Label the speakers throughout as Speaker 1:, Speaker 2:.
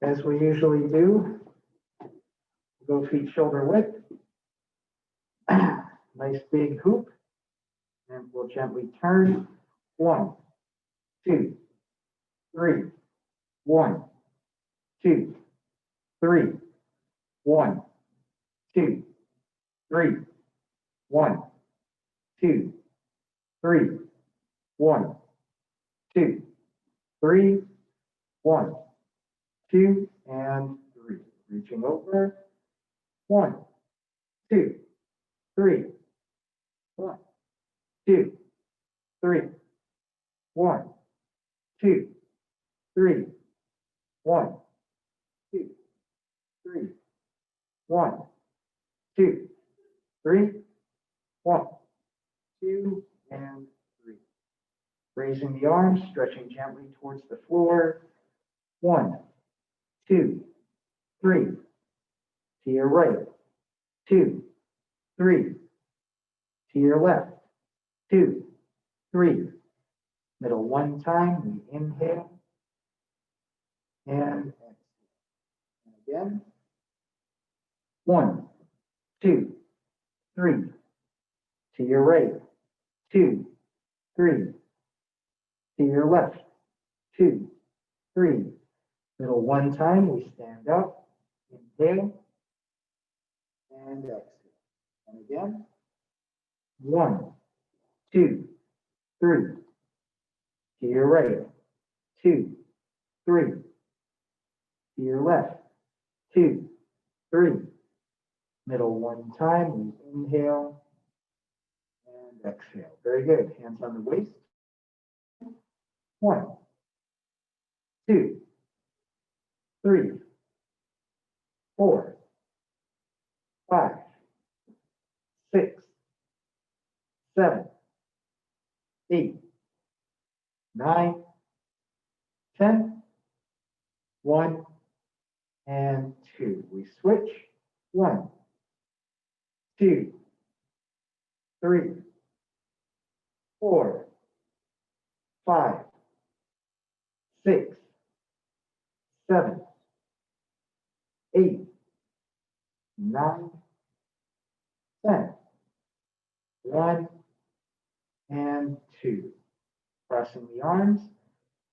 Speaker 1: As we usually do, go feet shoulder width. Nice big hoop. And we'll gently turn. 1, 2, 3. 1, 2, 3. 1, 2, 3. 1, 2, 3. 1, 2, 3. 1, 2, and 3. Reaching over. 1, 2, 3. 1, 2, 3. 1, 2, 3. 1, 2, 3. 1, 2, 3. 1, 2, and 3. Raising the arms, stretching gently towards the floor. 1, 2, 3. To your right. 2, 3. To your left. 2, 3. Middle one time, we inhale. And exhale. And again. 1, 2, 3. To your right. 2, 3. To your left. 2, 3. Middle one time, we stand up. Inhale. And exhale. And again. 1, 2, 3. To your right. 2, 3. To your left. 2, 3. Middle one time, we inhale and exhale. Very good. Hands on the waist. 1, 2, 3, 4, 5, 6, 7, 8, 9, 10, 1, and 2. We switch. 1, 2, 3, 4, 5, 6, 7, 8, 9, 10, 1, and 2. Crossing the arms,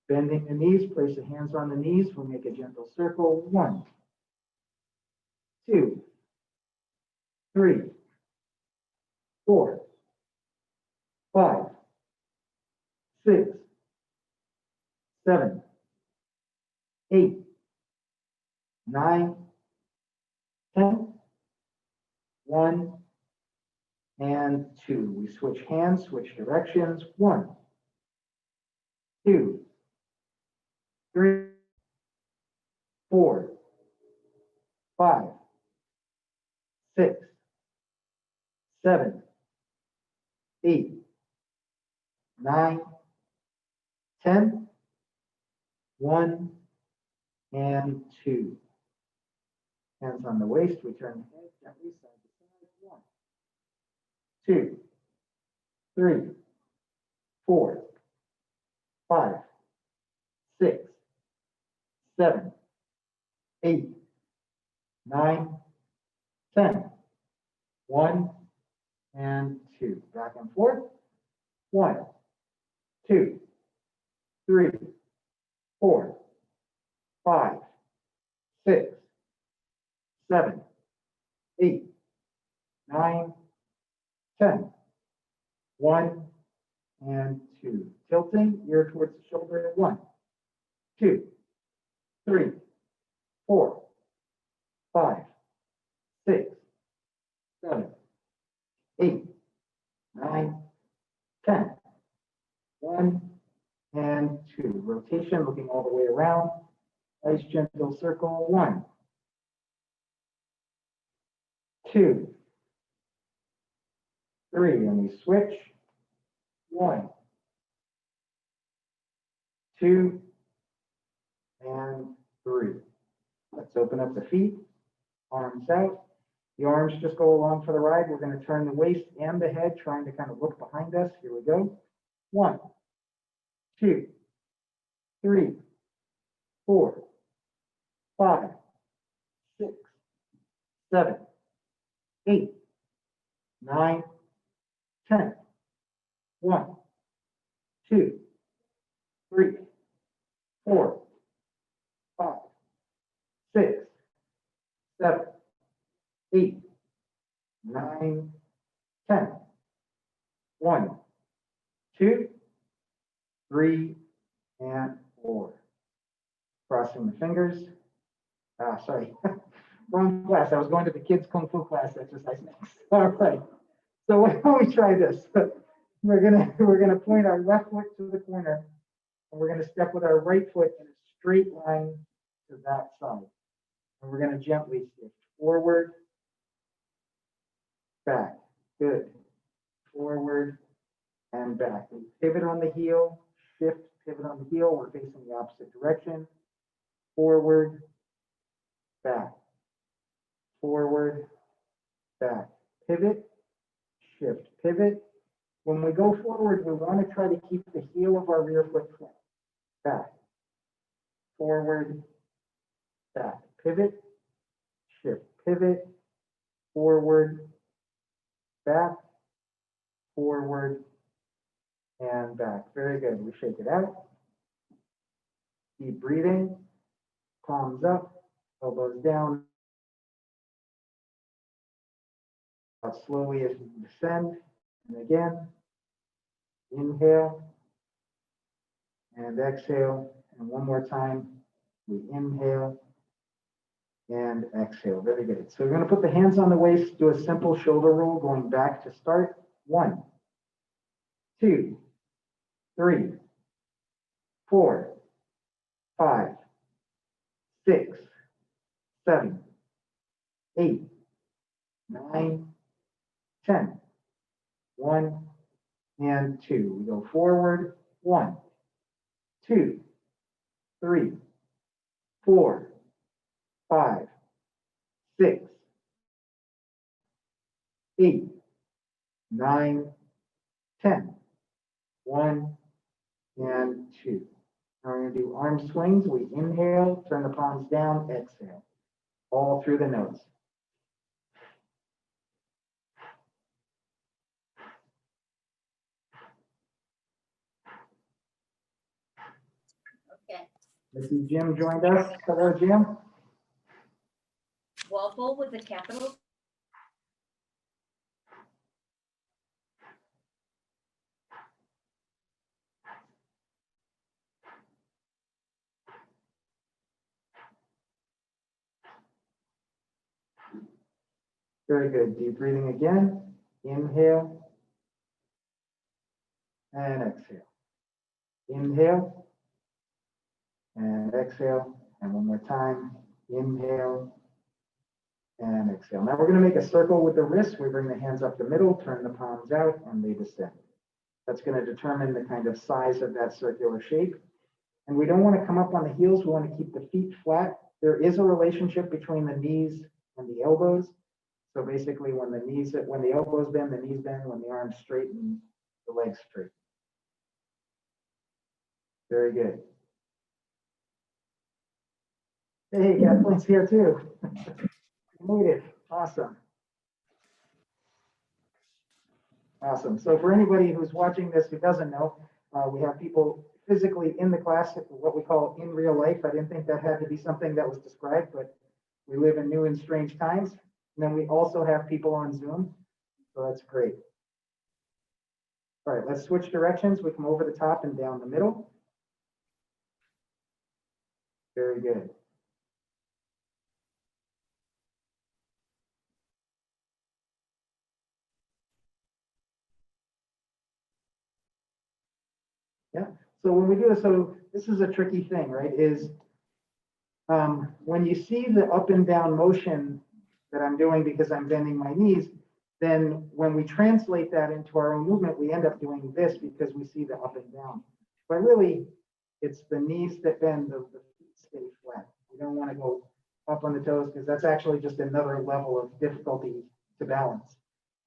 Speaker 1: bending the knees, place the hands on the knees. We'll make a gentle circle. 1, 2, 3, 4, 5, 6, 7, 8, 9, 10, 1, and 2. We switch hands, switch directions. 1, 2, 3, 4, 5, 6, 7, 8, 9, 10, 1, and 2. Hands on the waist, we turn the head gently side to side. 1, 2, 3, 4, 5, 6, 7, 8, 9, 10, 1, and 2. Back and forth. 1, 2, 3, 4, 5, 6, 7, 8, 9, 10, 1, and 2. Tilting, ear towards the shoulder. 1, 2, 3, 4, 5, 6, 7, 8, 9, 10, 1, and 2. Rotation, looking all the way around. Nice gentle circle. 1, 2, 3, and we switch. 1, 2, and 3. Let's open up the feet, arms out. The arms just go along for the ride. We're going to turn the waist and the head, trying to kind of look behind us. Here we go. 1, 2, 3, 4, 5, 6, 7, 8, 9, 10. 1, 2, 3, 4, 5, 6, 7, 8, 9, 10. 1, 2, 3, and 4. Crossing the fingers. Sorry, wrong class. I was going to the kids' Kung Fu class exercise next. All right. So why don't we try this? We're gonna point our left foot to the corner, and we're gonna step with our right foot in a straight line to that side. And we're gonna gently shift forward, back. Good. Forward and back. We pivot on the heel, shift, pivot on the heel. We're facing the opposite direction. Forward, back. Forward, back. Pivot, shift, pivot. When we go forward, we want to try to keep the heel of our rear foot flat. Back, forward, back. Pivot, shift, pivot, forward, back, forward, and back. Very good. We shake it out. Deep breathing. Palms up, elbows down. Out slowly as we descend. And again, inhale and exhale. And one more time, we inhale and exhale. Very good. So we're going to put the hands on the waist, do a simple shoulder roll going back to start. 1, 2, 3, 4, 5, 6, 7, 8, 9, 10. 1 and 2. We go forward. 1, 2, 3, 4, 5, 6, 8, 9, 10. 1 and 2. Now we're going to do arm swings. We inhale, turn the palms down, exhale. All through the nose.
Speaker 2: Okay.
Speaker 1: Mrs. Jim joined us. Hello, Jim.
Speaker 2: Walpole with a capital.
Speaker 1: Very good. Deep breathing again. Inhale and exhale. Inhale and exhale. And one more time. Inhale and exhale. Now we're going to make a circle with the wrists. We bring the hands up the middle, turn the palms out, and they descend. That's going to determine the kind of size of that circular shape. And we don't want to come up on the heels. We want to keep the feet flat. There is a relationship between the knees and the elbows. So basically when the elbows bend, the knees bend, when the arms straighten, the legs straighten. Very good. Hey, Kathleen's here too. Made it. Awesome. Awesome. So for anybody who's watching this who doesn't know, we have people physically in the class, what we call in real life. I didn't think that had to be something that was described, but we live in new and strange times. And then we also have people on Zoom. So that's great. All right, let's switch directions. We come over the top and down the middle. Very good. Yeah. So when we do this, so this is a tricky thing, right? Is when you see the up and down motion that I'm doing because I'm bending my knees, then when we translate that into our own movement, we end up doing this because we see the up and down. But really, it's the knees that bend, the feet stay flat. We don't want to go up on the toes because that's actually just another level of difficulty to balance.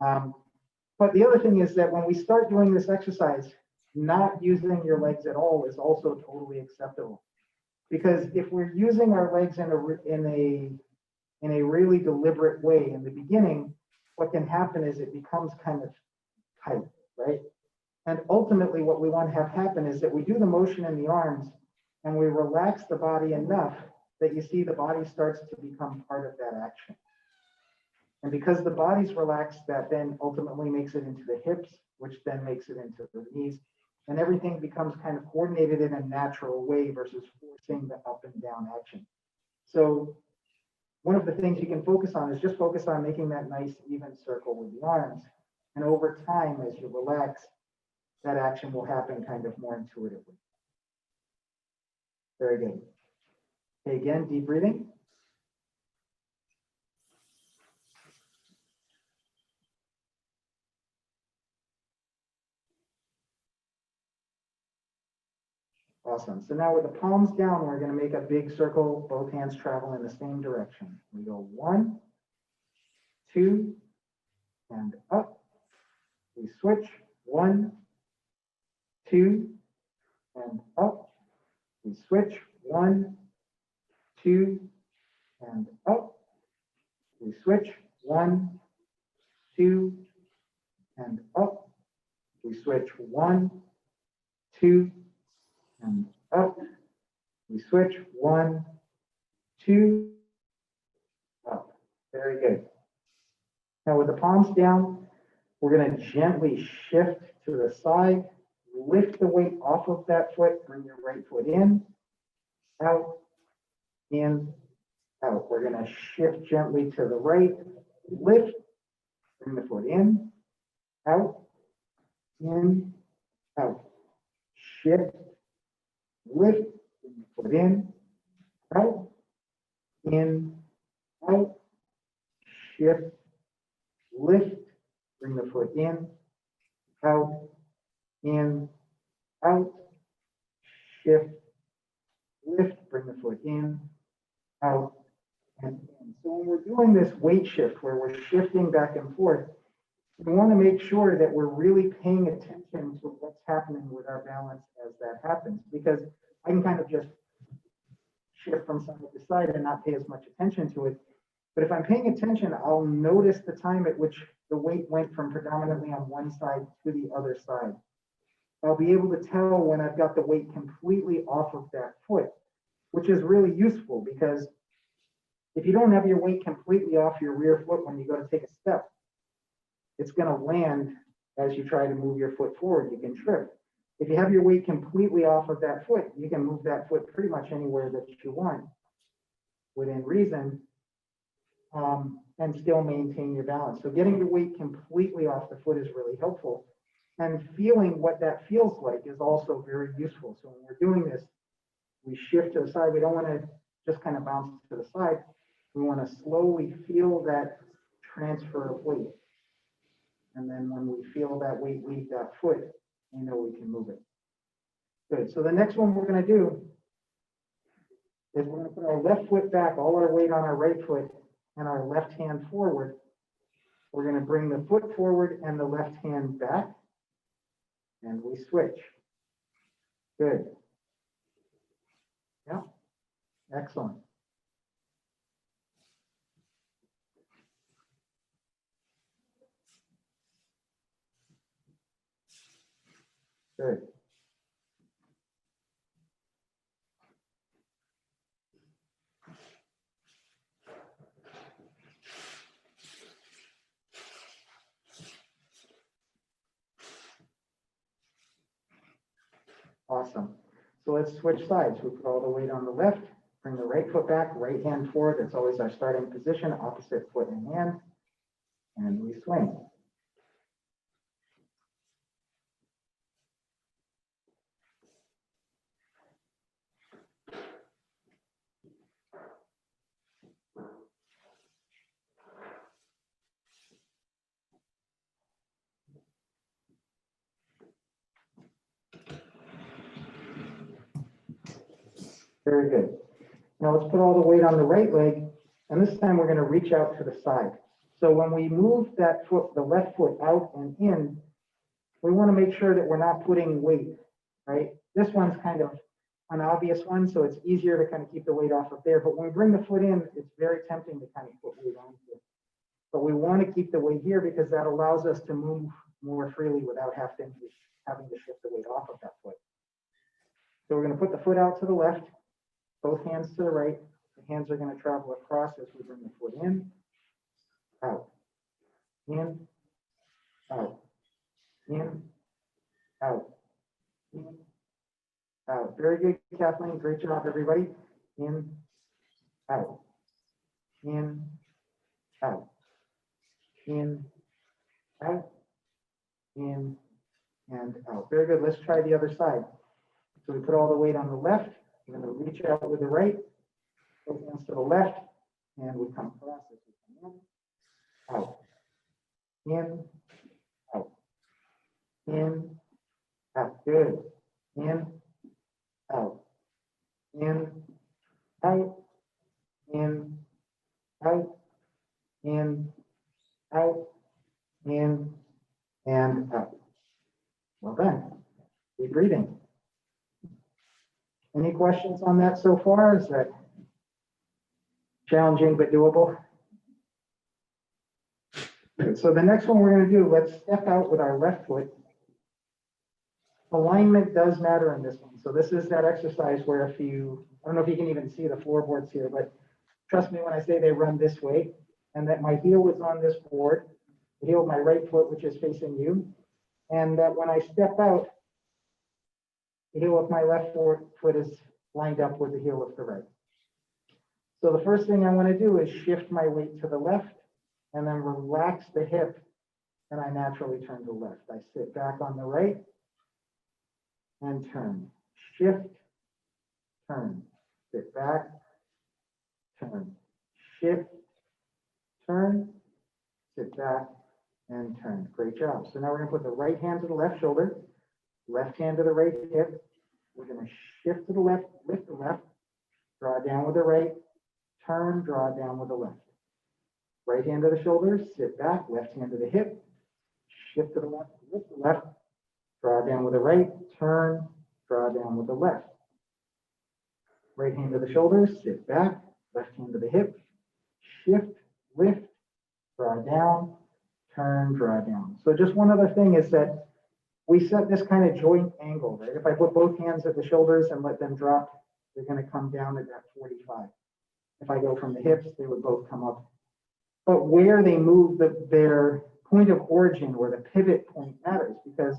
Speaker 1: But the other thing is that when we start doing this exercise, not using your legs at all is also totally acceptable. Because if we're using our legs in a really deliberate way in the beginning, what can happen is it becomes kind of tight, right? And ultimately what we want to have happen is that we do the motion in the arms and we relax the body enough that you see the body starts to become part of that action. And because the body's relaxed, that then ultimately makes it into the hips, which then makes it into the knees. And everything becomes kind of coordinated in a natural way versus forcing the up and down action. So one of the things you can focus on is just focus on making that nice even circle with the arms. And over time, as you relax, that action will happen kind of more intuitively. Very good. Okay, again, deep breathing. Awesome. So now with the palms down, we're going to make a big circle. Both hands travel in the same direction. We go 1, 2, and up. We switch 1, 2, and up. We switch 1, 2, and up. We switch 1, 2, and up. We switch 1, 2, and up. We switch 1, 2, up. Very good. Now with the palms down, we're going to gently shift to the side, lift the weight off of that foot, bring your right foot in, out, in, out. We're going to shift gently to the right, lift, bring the foot in, out, in, out. Shift, lift, bring the foot in, out, in, out. Shift, lift, bring the foot in, out, in, out. Shift, lift, bring the foot in, out, and in. So when we're doing this weight shift where we're shifting back and forth, we want to make sure that we're really paying attention to what's happening with our balance as that happens, because I can kind of just shift from side to side and not pay as much attention to it. But if I'm paying attention, I'll notice the time at which the weight went from predominantly on one side to the other side. I'll be able to tell when I've got the weight completely off of that foot, which is really useful because if you don't have your weight completely off your rear foot when you go to take a step, it's going to land as you try to move your foot forward. You can trip. If you have your weight completely off of that foot, you can move that foot pretty much anywhere that you want within reason, and still maintain your balance. So getting your weight completely off the foot is really helpful. And feeling what that feels like is also very useful. So when we're doing this, we shift to the side. We don't want to just kind of bounce to the side. We want to slowly feel that transfer of weight. And then when we feel that weight leave that foot, we know we can move it. Good. So the next one we're going to do is we're going to put our left foot back, all our weight on our right foot, and our left hand forward. We're going to bring the foot forward and the left hand back, and we switch. Good. Yeah. Excellent. Good. Awesome. So let's switch sides. We put all the weight on the left, bring the right foot back, right hand forward. That's always our starting position, opposite foot and hand, and we swing. Very good. Now let's put all the weight on the right leg, and this time we're going to reach out to the side. So when we move that foot, the left foot out and in, we want to make sure that we're not putting weight, right? This one's kind of an obvious one, so it's easier to kind of keep the weight off of there. But when we bring the foot in, it's very tempting to kind of put weight onto it. But we want to keep the weight here because that allows us to move more freely without having to shift the weight off of that foot. So we're going to put the foot out to the left, both hands to the right. The hands are going to travel across as we bring the foot in, out, in, out, in, out, in, out. Very good, Kathleen. Great job, everybody. In, out, in, out, in, out, in, and out. Very good. Let's try the other side. So we put all the weight on the left. We're going to reach out with the right, both hands to the left, and we come across as we come in, out, in, out, in, out. Good. In, out, in, out, in, out, in, out, in, and out. Well done. Keep breathing. Any questions on that so far? Is that challenging but doable? Good. So the next one we're going to do, let's step out with our left foot. Alignment does matter in this one. So this is that exercise where if you, I don't know if you can even see the floorboards here, but trust me when I say they run this way, and that my heel is on this board, the heel of my right foot, which is facing you, and that when I step out, the heel of my left foot is lined up with the heel of the right. So the first thing I want to do is shift my weight to the left and then relax the hip, and I naturally turn to the left. I sit back on the right and turn. Shift, turn, sit back, turn, shift, turn, sit back, and turn. Great job. So now we're going to put the right hand to the left shoulder, left hand to the right hip. We're going to shift to the left, lift the left, draw down with the right, turn, draw down with the left. Right hand to the shoulder, sit back, left hand to the hip, shift to the left, lift the left, draw down with the right, turn, draw down with the left. Right hand to the shoulder, sit back, left hand to the hip, shift, lift, draw down, turn, draw down. So just one other thing is that we set this kind of joint angle, right? If I put both hands at the shoulders and let them drop, they're going to come down at that 45. If I go from the hips, they would both come up. But where they move their point of origin or the pivot point matters, because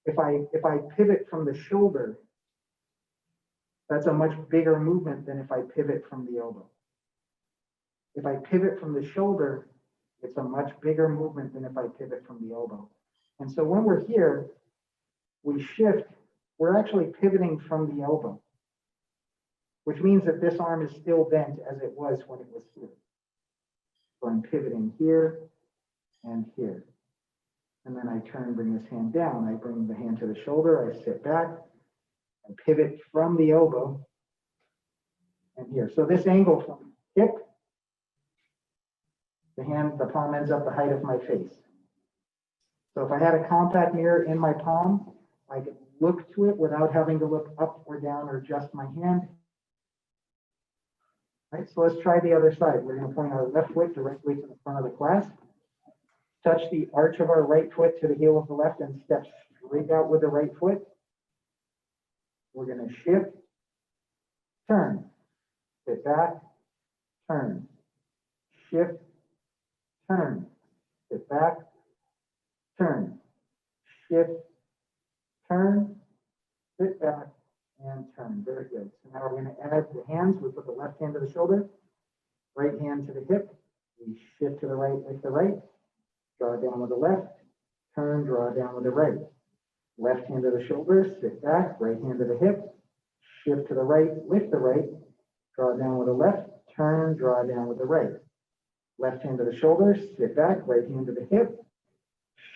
Speaker 1: if I pivot from the shoulder, that's a much bigger movement than if I pivot from the elbow. If I pivot from the shoulder, it's a much bigger movement than if I pivot from the elbow. And so when we're here, we shift, we're actually pivoting from the elbow, which means that this arm is still bent as it was when it was here. So I'm pivoting here and here. And then I turn, bring this hand down. I bring the hand to the shoulder, I sit back, I pivot from the elbow and here. So this angle from hip, the palm ends up the height of my face. So if I had a compact mirror in my palm, I could look to it without having to look up or down or adjust my hand. Right, so let's try the other side. We're going to point our left foot directly to the front of the class. Touch the arch of our right foot to the heel of the left and step straight out with the right foot. We're going to shift, turn, sit back, turn, shift, turn, sit back, turn, shift, turn, sit back, and turn. Very good. So now we're going to add the hands. We put the left hand to the shoulder, right hand to the hip. We shift to the right, lift the right, draw down with the left, turn, draw down with the right. Left hand to the shoulder, sit back, right hand to the hip, shift to the right, lift the right, draw down with the left, turn, draw down with the right. Left hand to the shoulder, sit back, right hand to the hip,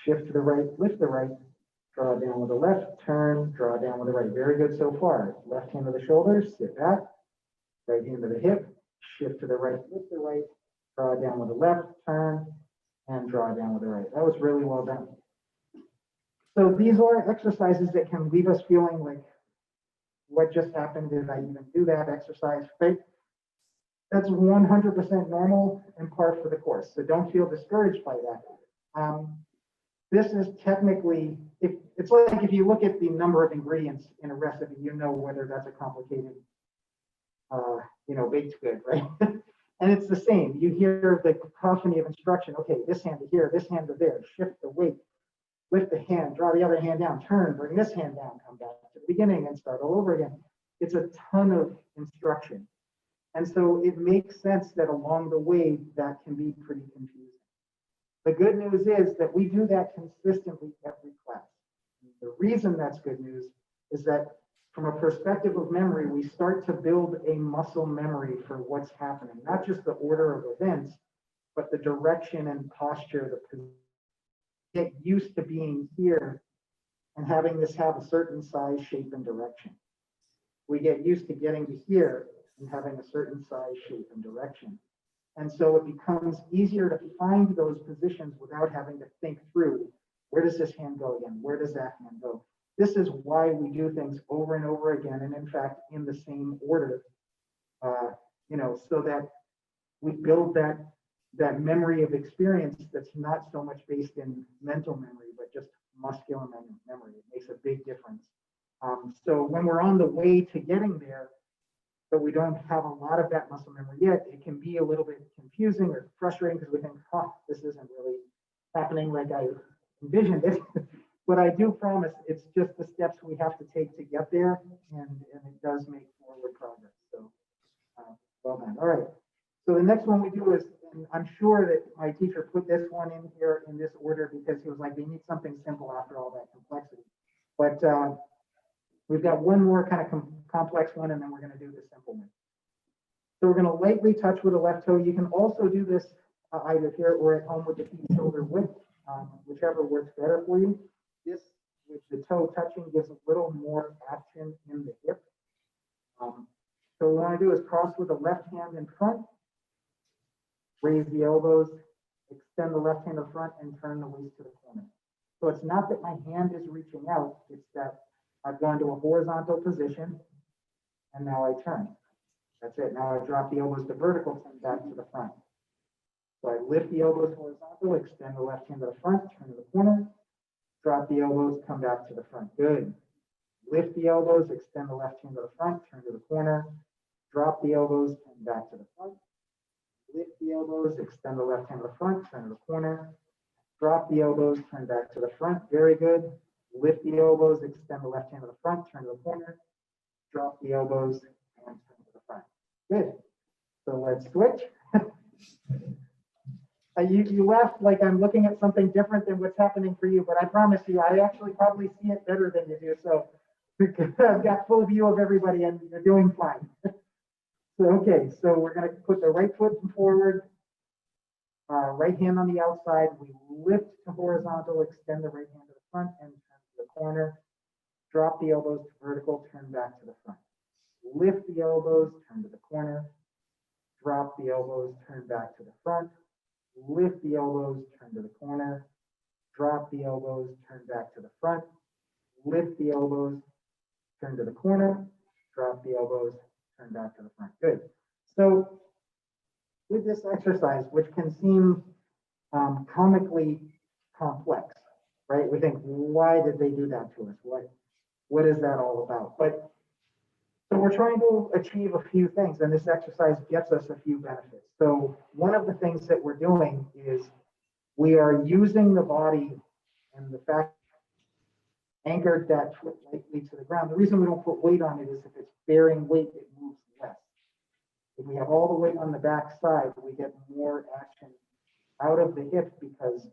Speaker 1: shift to the right, lift the right, draw down with the left, turn, draw down with the right. Very good so far. Left hand to the shoulder, sit back, right hand to the hip, shift to the right, lift the right, draw down with the left, turn, and draw down with the right. That was really well done. So these are exercises that can leave us feeling like what just happened? Did I even do that exercise? Right? That's 100% normal and par for the course. So don't feel discouraged by that. This is technically, it's like if you look at the number of ingredients in a recipe, you know whether that's a complicated, baked good, right? And it's the same. You hear the cacophony of instruction. Okay, this hand to here, this hand to there. Shift the weight, lift the hand, draw the other hand down, turn, bring this hand down, come back to the beginning and start all over again. It's a ton of instruction. And so it makes sense that along the way, that can be pretty confusing. The good news is that we do that consistently every class. The reason that's good news is that from a perspective of memory, we start to build a muscle memory for what's happening, not just the order of events, but the direction and posture, get used to being here and having this have a certain size, shape, and direction. We get used to getting to here and having a certain size, shape, and direction. And so it becomes easier to find those positions without having to think through, where does this hand go again? Where does that hand go? This is why we do things over and over again, and in fact, in the same order, so that we build that memory of experience that's not so much based in mental memory, but just muscular memory. It makes a big difference. So when we're on the way to getting there, but we don't have a lot of that muscle memory yet, it can be a little bit confusing or frustrating because we think, this isn't really happening like I envisioned it. But I do promise it's just the steps we have to take to get there, and it does make forward progress. So well done. All right. So the next one we do is, and I'm sure that my teacher put this one in here in this order because he was like, we need something simple after all that complexity. But we've got one more kind of complex one, and then we're going to do the simple one. So we're going to lightly touch with the left toe. You can also do this either here or at home with the feet shoulder width, whichever works better for you. This, with the toe touching, gives a little more action in the hip. So what we want to do is cross with the left hand in front, raise the elbows, extend the left hand to the front, and turn the waist to the corner. So it's not that my hand is reaching out, it's that I've gone to a horizontal position, and now I turn. That's it. Now I drop the elbows to vertical, turn back to the front. So I lift the elbows horizontal, extend the left hand to the front, turn to the corner, drop the elbows, come back to the front. Good. Lift the elbows, extend the left hand to the front, turn to the corner, drop the elbows, and back to the front. Lift the elbows, extend the left hand to the front, turn to the corner, drop the elbows, turn back to the front. Very good. Lift the elbows, extend the left hand to the front, turn to the corner, drop the elbows, and turn to the front. Good. So let's switch. You laugh like I'm looking at something different than what's happening for you, but I promise you, I actually probably see it better than you do. So I've got full view of everybody, and you're doing fine. So, okay, so we're going to put the right foot forward, right hand on the outside. We lift to horizontal, extend the right hand to the front, and turn to the corner. Drop the elbows to vertical, turn back to the front. Lift the elbows, turn to the corner. Drop the elbows, turn back to the front. Lift the elbows, turn to the corner. Drop the elbows, turn back to the front. Lift the elbows, turn to the corner. Drop the elbows, turn back to the front. Good. So with this exercise, which can seem comically complex, right? We think, why did they do that to us? What is that all about? But so we're trying to achieve a few things, and this exercise gets us a few benefits. So one of the things that we're doing is we are using the body and the fact anchored that foot lightly to the ground. The reason we don't put weight on it is if it's bearing weight, it moves less. If we have all the weight on the back side, we get more action out of the hip because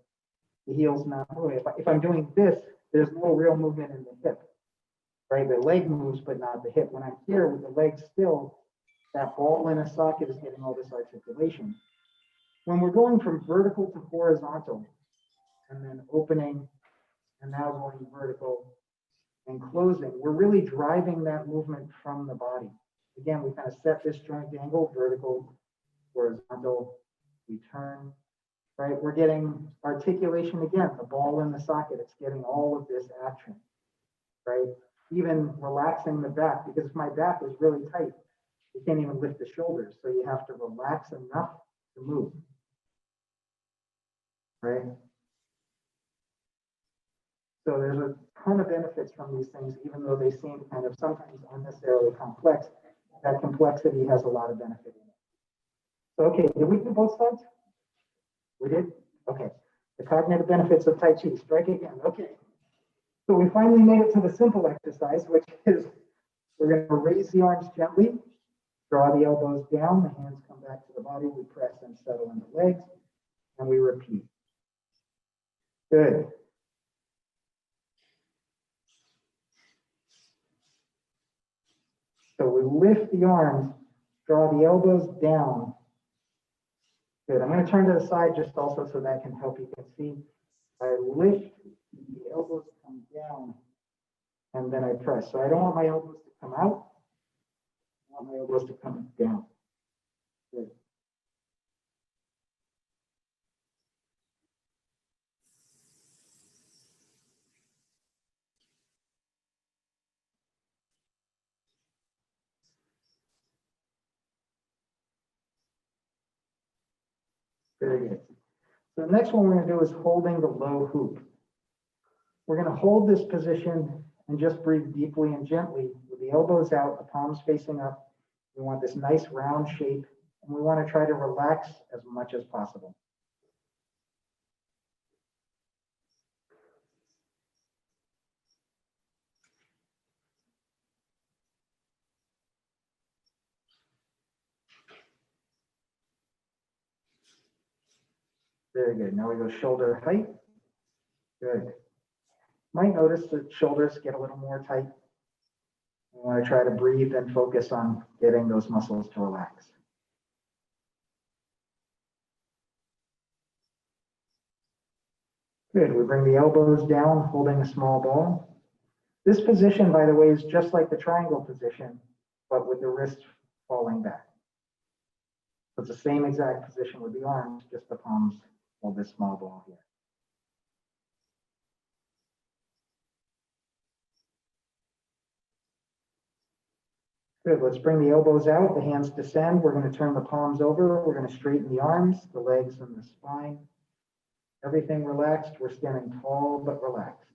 Speaker 1: the heel's not moving. If I'm doing this, there's no real movement in the hip, right? The leg moves, but not the hip. When I'm here with the leg still, that ball in a socket is getting all this articulation. When we're going from vertical to horizontal, and then opening, and now going vertical and closing, we're really driving that movement from the body. Again, we kind of set this joint angle, vertical, horizontal, we turn, right? We're getting articulation again, the ball in the socket, it's getting all of this action, right? even relaxing the back, because if my back is really tight, you can't even lift the shoulders. So you have to relax enough to move, right? So there's a ton of benefits from these things, even though they seem kind of sometimes unnecessarily complex. That complexity has a lot of benefit in it. So, okay, did we do both sides? We did? Okay. The cognitive benefits of Tai Chi. Strike again. Okay. So we finally made it to the simple exercise, which is we're going to raise the arms gently, draw the elbows down, the hands come back to the body, we press and settle in the legs, and we repeat. Good. So we lift the arms, draw the elbows down. Good. I'm going to turn to the side just also so that can help you can see. I lift, the elbows come down, and then I press. So I don't want my elbows to come out. I want my elbows to come down. Good. Very good. So the next one we're going to do is holding the low hoop. We're going to hold this position and just breathe deeply and gently with the elbows out, the palms facing up. We want this nice round shape, and we want to try to relax as much as possible. Very good. Now we go shoulder height. Good. Might notice the shoulders get a little more tight. We want to try to breathe and focus on getting those muscles to relax. Good. We bring the elbows down, holding a small ball. This position, by the way, is just like the triangle position, but with the wrists falling back. So it's the same exact position with the arms, just the palms hold this small ball here. Good. Let's bring the elbows out, the hands descend. We're going to turn the palms over. We're going to straighten the arms, the legs, and the spine. Everything relaxed. We're standing tall but relaxed.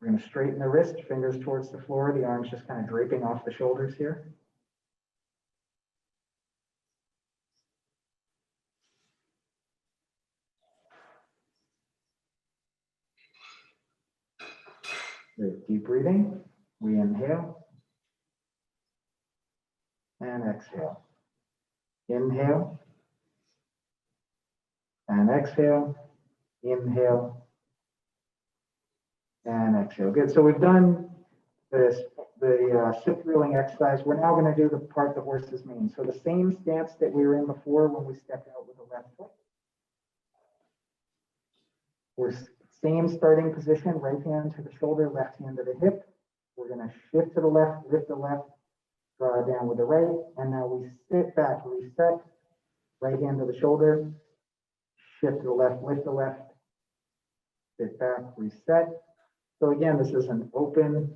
Speaker 1: We're going to straighten the wrist, fingers towards the floor, the arms just kind of draping off the shoulders here. Good. Deep breathing. We inhale and exhale. Inhale and exhale. Inhale and exhale. Good. So we've done the sit thrilling exercise. We're now going to do the part the horses mean. So the same stance that we were in before when we stepped out with the left foot. We're same starting position, right hand to the shoulder, left hand to the hip. We're going to shift to the left, lift the left, draw down with the right, and now we sit back, reset, right hand to the shoulder, shift to the left, lift the left, sit back, reset. So again, this is an open,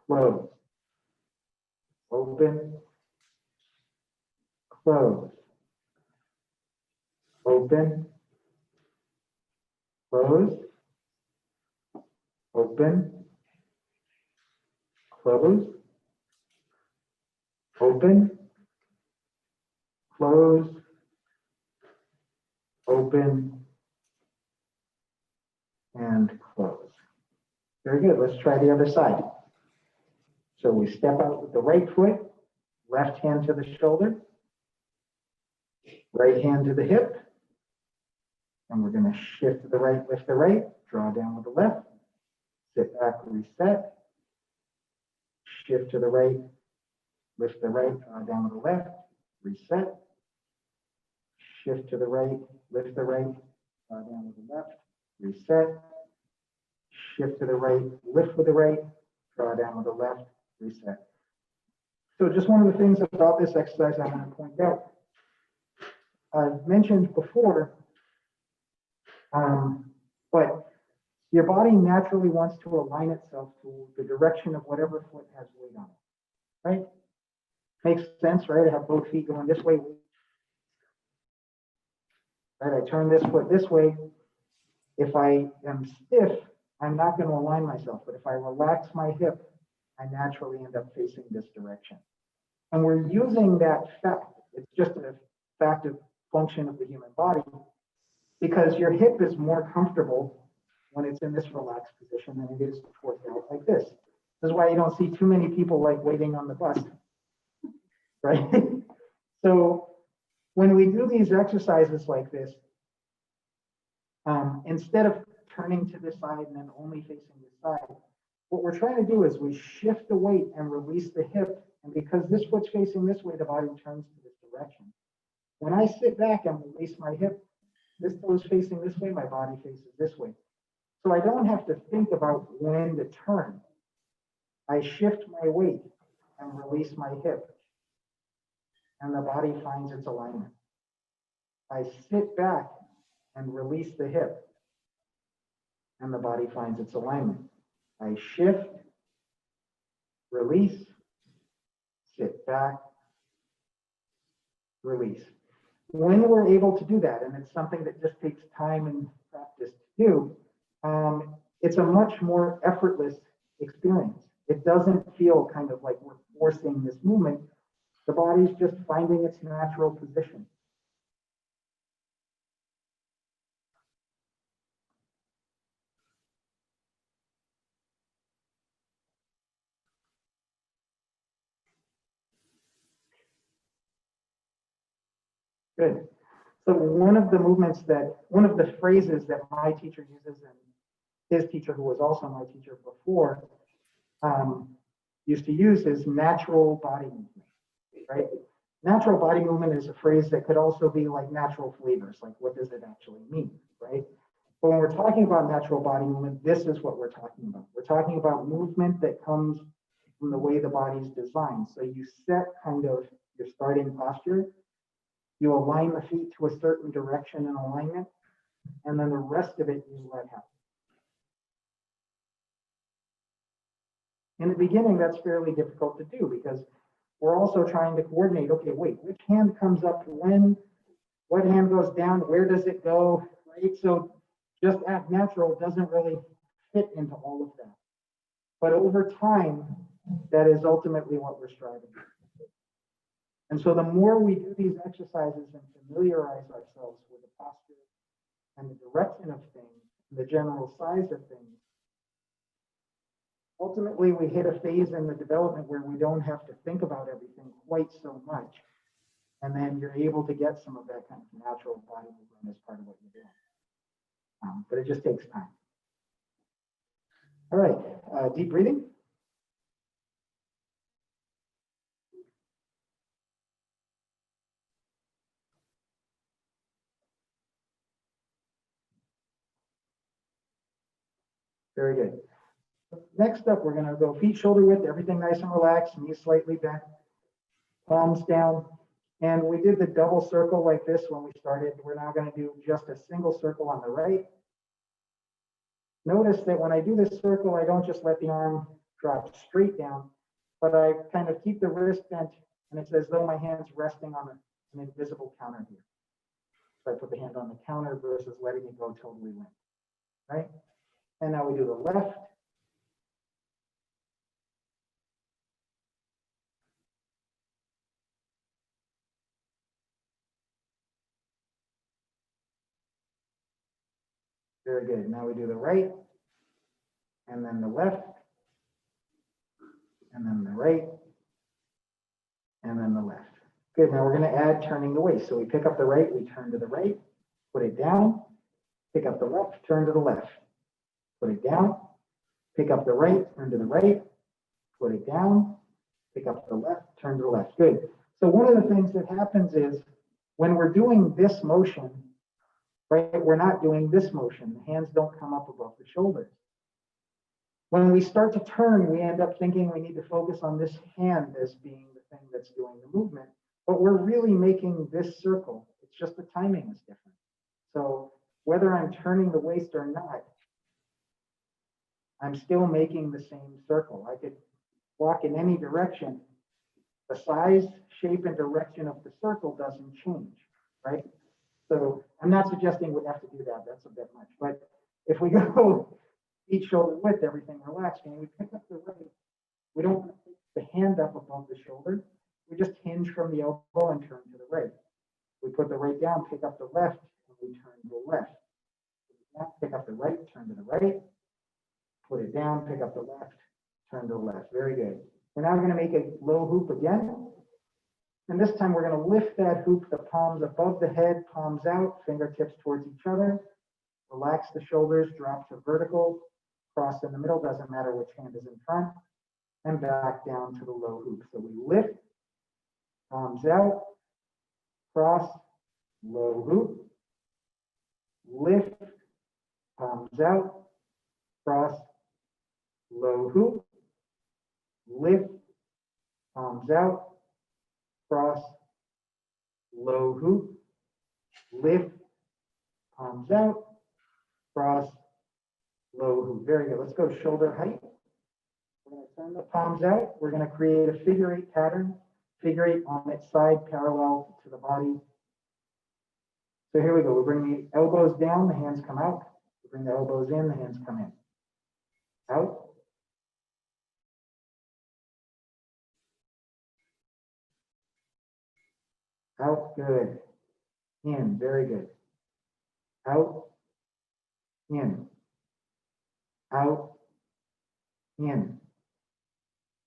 Speaker 1: close, open, close, open, close, open, close, open, close, open, and close. Very good. Let's try the other side. So we step out with the right foot, left hand to the shoulder, right hand to the hip, and we're going to shift to the right, lift the right, draw down with the left, sit back, reset, shift to the right, lift the right, draw down with the left, reset, shift to the right, lift the right, draw down with the left, reset, shift to the right, lift with the right, draw down with the left, reset. So just one of the things about this exercise I want to point out. mentioned before, but your body naturally wants to align itself to the direction of whatever foot has weight on it, right? Makes sense, right? I have both feet going this way. Right, I turn this foot this way. If I am stiff, I'm not going to align myself. But if I relax my hip, I naturally end up facing this direction. And we're using that fact. It's just a fact of function of the human body, because your hip is more comfortable when it's in this relaxed position than it is to force out like this. This is why you don't see too many people like waiting on the bus, right? So when we do these exercises like this, instead of turning to this side and then only facing this side, what we're trying to do is we shift the weight and release the hip. And because this foot's facing this way, the body turns to this direction. When I sit back and release my hip, this toe is facing this way, my body faces this way. So I don't have to think about when to turn. I shift my weight and release my hip, and the body finds its alignment. I sit back and release the hip, and the body finds its alignment. I shift, release, sit back, release. When we're able to do that, and it's something that just takes time and practice to do, it's a much more effortless experience. It doesn't feel kind of like we're forcing this movement. The body's just finding its natural position. Good. So one of the phrases that my teacher uses, and his teacher, who was also my teacher before, used to use, is natural body movement, right? Natural body movement is a phrase that could also be like natural flavors, like what does it actually mean, right? But when we're talking about natural body movement, this is what we're talking about. We're talking about movement that comes from the way the body's designed. So you set kind of your starting posture, you align the feet to a certain direction and alignment, and then the rest of it you let happen. In the beginning, that's fairly difficult to do because we're also trying to coordinate, okay, wait, which hand comes up when, what hand goes down, where does it go, right? So just act natural doesn't really fit into all of that. But over time, that is ultimately what we're striving for. And so the more we do these exercises and familiarize ourselves with the posture and the direction of things, the general size of things, ultimately we hit a phase in the development where we don't have to think about everything quite so much. And then you're able to get some of that kind of natural body movement as part of what you're doing. But it just takes time. All right, deep breathing. Very good. Next up, we're going to go feet shoulder width, everything nice and relaxed, knees slightly bent, palms down. And we did the double circle like this when we started. We're now going to do just a single circle on the right. Notice that when I do this circle, I don't just let the arm drop straight down, but I kind of keep the wrist bent, and it's as though my hand's resting on an invisible counter here. So I put the hand on the counter versus letting it go totally limp, right? And now we do the left. Very good. Now we do the right, and then the left, and then the right, and then the left. Good. Now we're going to add turning the waist. So we pick up the right, we turn to the right, put it down, pick up the left, turn to the left, put it down, pick up the right, turn to the right, put it down, pick up the left, turn to the left. Good. So one of the things that happens is when we're doing this motion, right, we're not doing this motion. The hands don't come up above the shoulders. When we start to turn, we end up thinking we need to focus on this hand as being the thing that's doing the movement, but we're really making this circle. It's It's just the timing is different. So whether I'm turning the waist or not, I'm still making the same circle. I could walk in any direction. The size, shape, and direction of the circle doesn't change, right? So I'm not suggesting we have to do that. That's a bit much. But if we go each shoulder width, everything relaxed, and we pick up the right, we don't want to pick the hand up above the shoulder. We just hinge from the elbow and turn to the right. We put the right down, pick up the left, and we turn to the left. Pick up the right, turn to the right. Put it down, pick up the left, turn to the left. Very good. We're now going to make a low hoop again. And this time we're going to lift that hoop, the palms above the head, palms out, fingertips towards each other. Relax the shoulders, drop to vertical, cross in the middle, doesn't matter which hand is in front, and back down to the low hoop. So we lift, palms out, cross, low hoop, lift, palms out, cross, low hoop, lift, palms out, cross, low hoop, lift, palms out, cross, low hoop. Very good. Let's go shoulder height. We're going to turn the palms out. We're going to create a figure eight pattern. Figure eight on its side parallel to the body. So here we go. We bring the elbows down, the hands come out. We bring the elbows in, the hands come in. Out. Out, good. In, very good. Out, in. Out, in.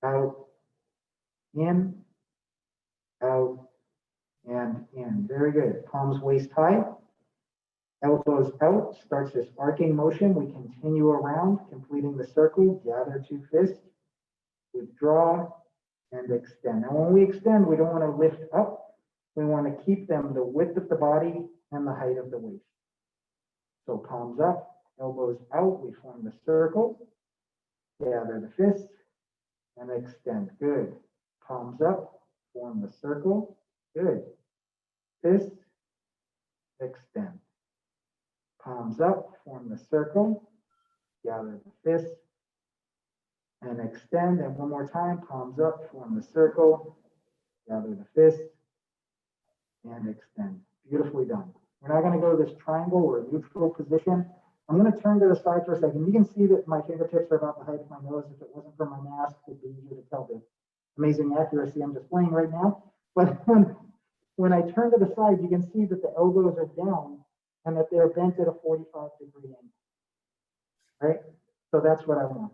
Speaker 1: Out, in. Out, and in. Very good. Palms waist high. Elbows out. Starts this arcing motion. We continue around, completing the circle. Gather two fists. Withdraw and extend. Now, when we extend, we don't want to lift up. We want to keep them the width of the body and the height of the waist. So palms up, elbows out, we form the circle, gather the fists, and extend. Good. Palms up, form the circle. Good. Fists, extend. Palms up, form the circle, gather the fists, and extend. And one more time, palms up, form the circle, gather the fists, and extend. Beautifully done. We're now going to go to this triangle or neutral position. I'm going to turn to the side for a second. You can see that my fingertips are about the height of my nose. If it wasn't for my mask, it'd be easier to tell the amazing accuracy I'm displaying right now. But when I turn to the side, you can see that the elbows are down and that they're bent at a 45-degree angle. Right? So that's what I want.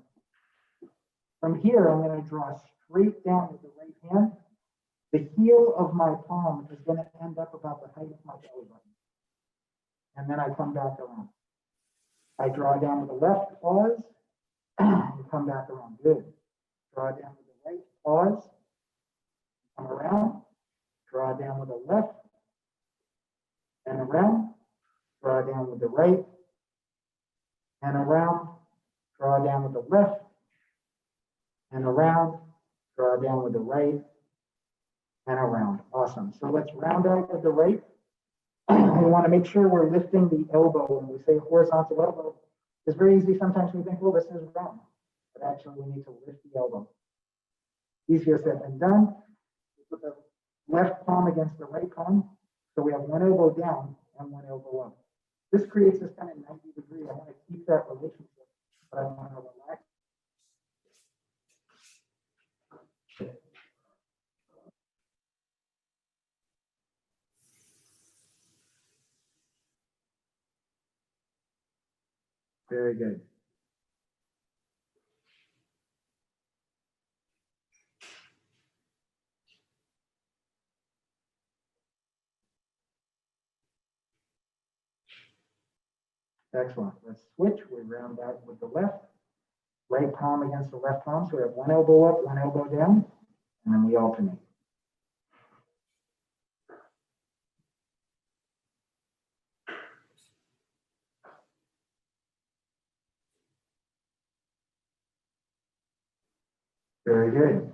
Speaker 1: From here, I'm going to draw straight down with the right hand. The heel of my palm is going to end up about the height of my belly button. And then I come back around. I draw down with the left, pause, and come back around. Good. Draw down with the right, pause, come around, draw down with the left, and around, draw down with the right, and around, draw down with the left, and around, draw down with the right, and around. Awesome. So let's round out with the right. We want to make sure we're lifting the elbow. When we say horizontal elbow, it's very easy. Sometimes we think, well, this is round. But actually, we need to lift the elbow. Easier said than done. We put the left palm against the right palm. So we have one elbow down and one elbow up. This creates this kind of 90-degree. I want to keep that relationship, but I want to relax. Very good. Excellent. Let's switch. We round out with the left. Right palm against the left palm. So we have one elbow up, one elbow down, and then we alternate. Very good.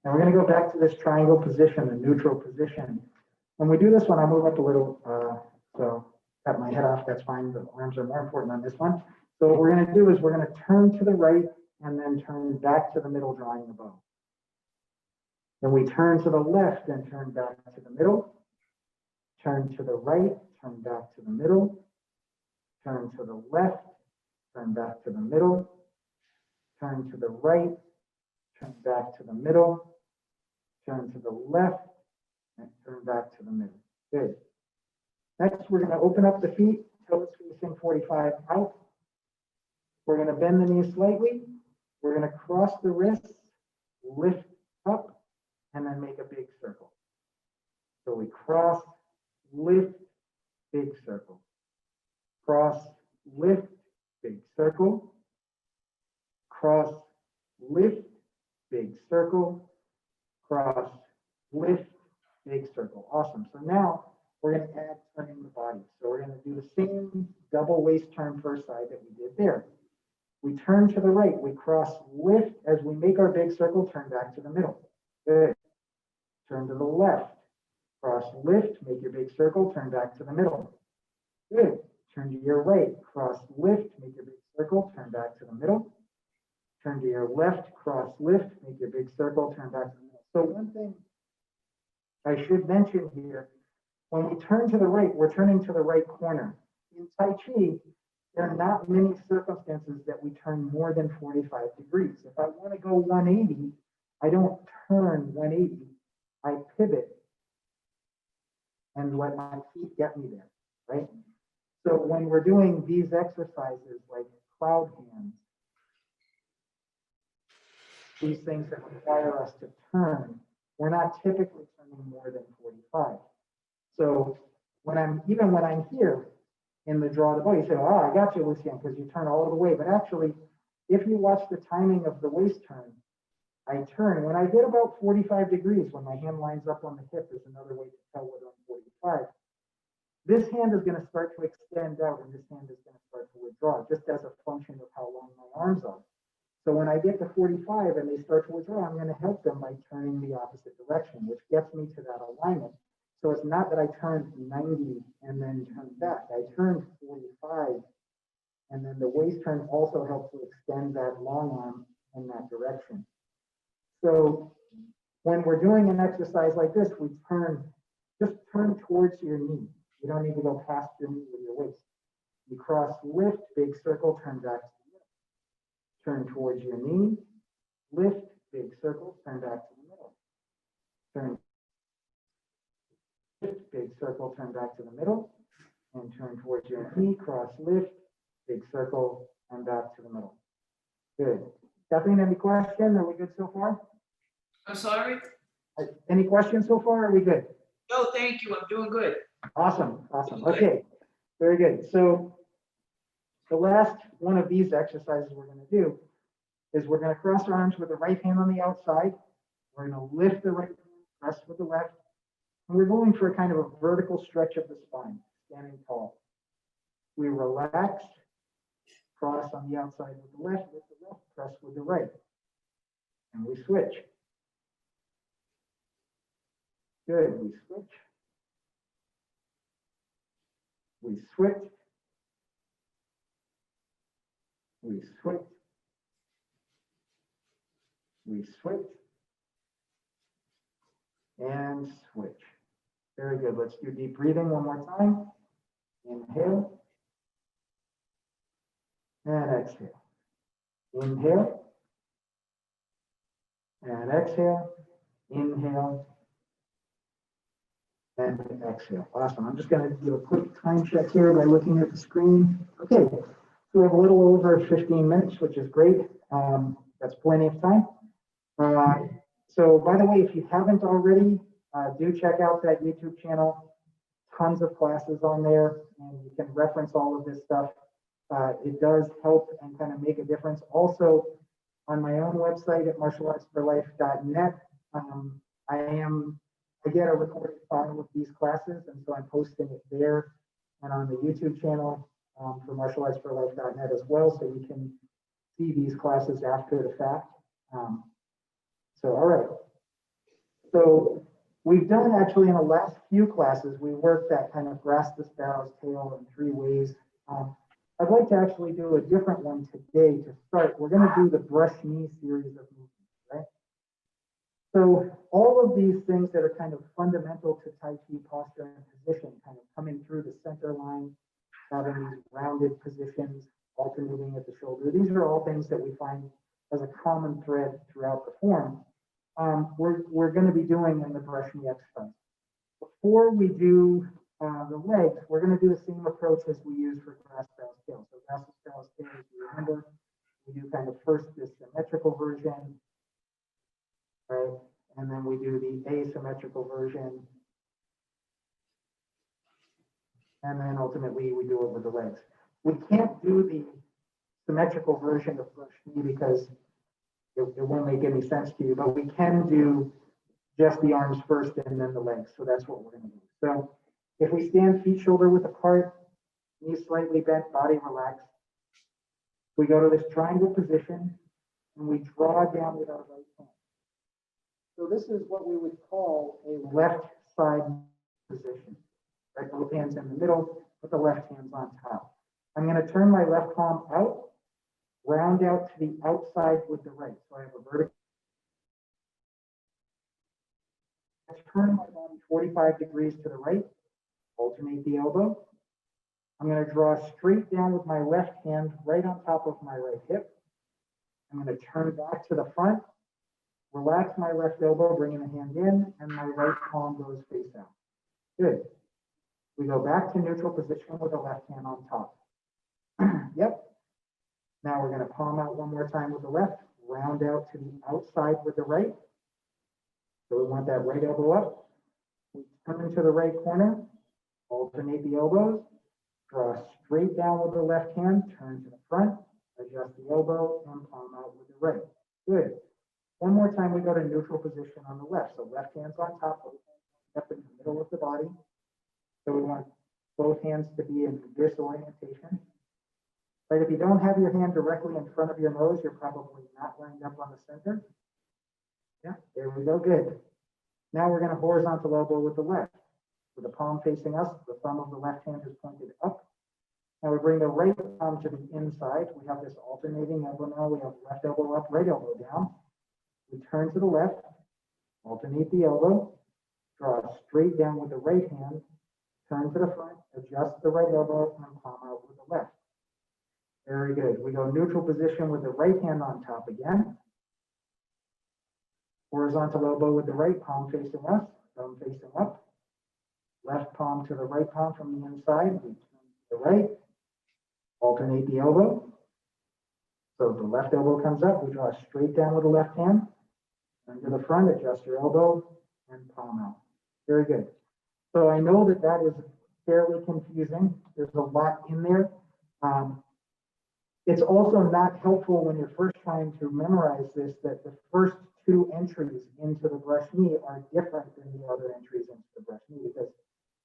Speaker 1: Now we're going to go back to this triangle position, the neutral position. When we do this one, I'll move up a little, so cut my head off, that's fine, the arms are more important on this one. So what we're gonna do is we're gonna turn to the right and then turn back to the middle, drawing the bow. Then we turn to the left and turn back to the middle. Turn to the right, turn back to the middle. Turn to the left, turn back to the middle. Turn to the right, turn back to the middle. Turn to the left, and turn back to the middle. Good. Next, we're going to open up the feet, toes facing 45 out. We're going to bend the knees slightly. We're going to cross the wrists, lift up, and then make a big circle. So we cross, lift, big circle. Cross, lift, big circle. Cross, lift, big circle. Cross, lift, big circle. Awesome. So now we're going to add turning the body. So we're going to do the same double waist turn first side that we did there. We turn to the right. We cross, lift as we make our big circle, turn back to the middle. Good. Turn to the left. Cross, lift, make your big circle, turn back to the middle. Good. Turn to your right. Cross, lift, make your big circle, turn back to the middle. Turn to your left, cross, lift, make your big circle, turn back to the middle. So one thing I should mention here, when we turn to the right, we're turning to the right corner. In Tai Chi, there are not many circumstances that we turn more than 45 degrees. If I want to go 180, I don't turn 180, I pivot and let my feet get me there, right? So when we're doing these exercises like cloud hands, these things that require us to turn, we're not typically turning more than 45. So when I'm here in the draw the bow, you say, oh, I got you, Lucien, because you turn all the way. But actually, if you watch the timing of the waist turn, I turn. When I get about 45 degrees, when my hand lines up on the hip, is another way to tell whether I'm 45. This hand is going to start to extend out, and this hand is going to start to withdraw, just as a function of how long my arms are. So when I get to 45 and they start to withdraw, I'm going to help them by turning the opposite direction, which gets me to that alignment. So it's not that I turned 90 and then turned back. I turned 45, and then the waist turn also helps to extend that long arm in that direction. So when we're doing an exercise like this, we just turn towards your knee. You don't need to go past your knee with your waist. You cross, lift, big circle, turn back to the middle. Turn towards your knee, lift, big circle, turn back to the middle. Turn, lift, big circle, turn back to the middle. And turn towards your knee, cross, lift, big circle, and back to the middle. Good. Kathleen, any questions? Are we good so far?
Speaker 2: I'm sorry?
Speaker 1: Any questions so far? Are we good?
Speaker 2: No, thank you. I'm doing good.
Speaker 1: Awesome. Okay, very good. So the last one of these exercises we're going to do is we're going to cross our arms with the right hand on the outside. We're going to lift the right hand, press with the left. And we're going for a kind of a vertical stretch of the spine, standing tall. We relax, cross on the outside with the left, press with the right. And we switch. Good, we switch. We switch. We switch. We switch. And switch. Very good. Let's do deep breathing one more time. Inhale. And exhale. Inhale. And exhale. Inhale. And exhale. Awesome. I'm just going to do a quick time check here by looking at the screen. Okay. So we have a little over 15 minutes, which is great. That's plenty of time. So by the way, if you haven't already, do check out that YouTube channel. Tons of classes on there, and you can reference all of this stuff. It does help and kind of make a difference. Also, on my own website at martialartsforlife.net, I get a recorded file of these classes, and so I'm posting it there and on the YouTube channel for martialartsforlife.net as well, so you can see these classes after the fact. So, all right. So We've done actually in the last few classes, we worked that kind of grasp the sparrow's tail in 3 ways. I'd like to actually do a different one today to start. We're going to do the brush knee series of movements, right? So all of these things that are kind of fundamental to Tai Chi posture and position, kind of coming through the center line, having these rounded positions, alternating at the shoulder. These are all things that we find as a common thread throughout the form. We're going to be doing in the brush knee exercise. Before we do the legs, we're going to do the same approach as we use for grasp sparrow's tail. So grasp sparrow's tail, as you remember, we do kind of first this symmetrical version, right? And then we do the asymmetrical version. And then ultimately we do it with the legs. We can't do the symmetrical version of brush knee because it won't make any sense to you, but we can do just the arms first and then the legs. So that's what we're going to do. So if we stand feet shoulder width apart, knees slightly bent, body relaxed, we go to this triangle position and we draw down with our right hand. So this is what we would call a left side position. Right, both hands in the middle, with the left hands on top. I'm going to turn my left palm out, round out to the outside with the right. So I have a vertical. Turn my body 45 degrees to the right, alternate the elbow. I'm going to draw straight down with my left hand right on top of my right hip. I'm going to turn back to the front, relax my left elbow, bringing the hand in, and my right palm goes face out. Good. We go back to neutral position with the left hand on top. Yep. Now we're going to palm out one more time with the left, round out to the outside with the right. So we want that right elbow up. We turn to the right corner, alternate the elbows, draw straight down with the left hand, turn to the front, adjust the elbow, and palm out with the right. Good. One more time, we go to neutral position on the left. So left hand's on top, up in the middle of the body. So we want both hands to be in this orientation. Right, if you don't have your hand directly in front of your nose, you're probably not lined up on the center. Yeah, there we go, good. Now we're going to horizontal elbow with the left. With the palm facing us, the thumb of the left hand is pointed up. Now we bring the right palm to the inside. We have this alternating elbow now. We have left elbow up, right elbow down. We turn to the left, alternate the elbow, draw straight down with the right hand, turn to the front, adjust the right elbow, and palm out with the left. Very good. We go neutral position with the right hand on top again. Horizontal elbow with the right palm facing us, thumb facing up. Left palm to the right palm from the inside. We turn to the right, alternate the elbow. So the left elbow comes up. We draw straight down with the left hand. Turn to the front, adjust your elbow, and palm out. Very good. So I know that that is fairly confusing. There's a lot in there. It's also not helpful when you're first trying to memorize this, that the first 2 entries into the brush knee are different than the other entries into the brush knee, because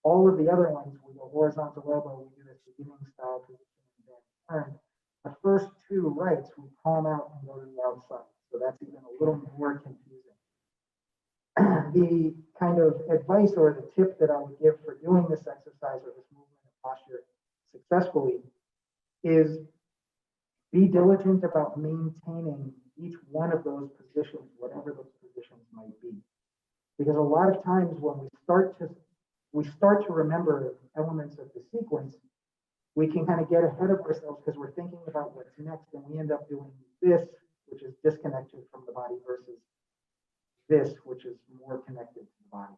Speaker 1: all of the other ones, we go horizontal elbow, we do this beginning style position and then turn. The first 2 rights, we palm out and go to the outside. So that's even a little more confusing. The kind of advice or the tip that I would give for doing this exercise or this movement and posture successfully is be diligent about maintaining each one of those positions, whatever those positions might be. Because a lot of times when we start to remember elements of the sequence, we can kind of get ahead of ourselves because we're thinking about what's next, and we end up doing this, which is disconnected from the body, versus this, which is more connected to the body.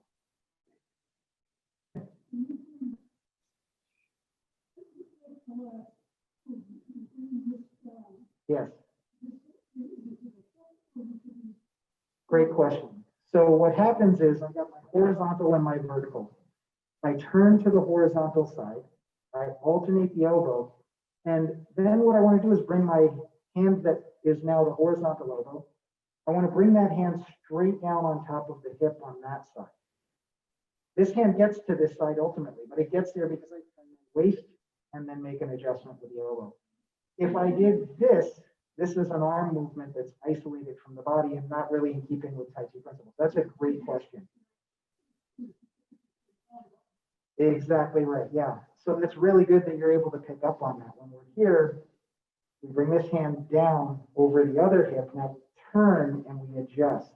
Speaker 1: Yes. Great question. So what happens is I got my horizontal and my vertical. I turn to the horizontal side. I alternate the elbow. And then what I want to do is bring my hand that is now the horizontal elbow. I want to bring that hand straight down on top of the hip on that side. This hand gets to this side ultimately, but it gets there because I turn my waist and then make an adjustment with the elbow. If I did this, this is an arm movement that's isolated from the body and not really in keeping with Tai Chi principles. That's a great question. Exactly right, yeah. So it's really good that you're able to pick up on that. When we're here, we bring this hand down over the other hip. Now turn and we adjust.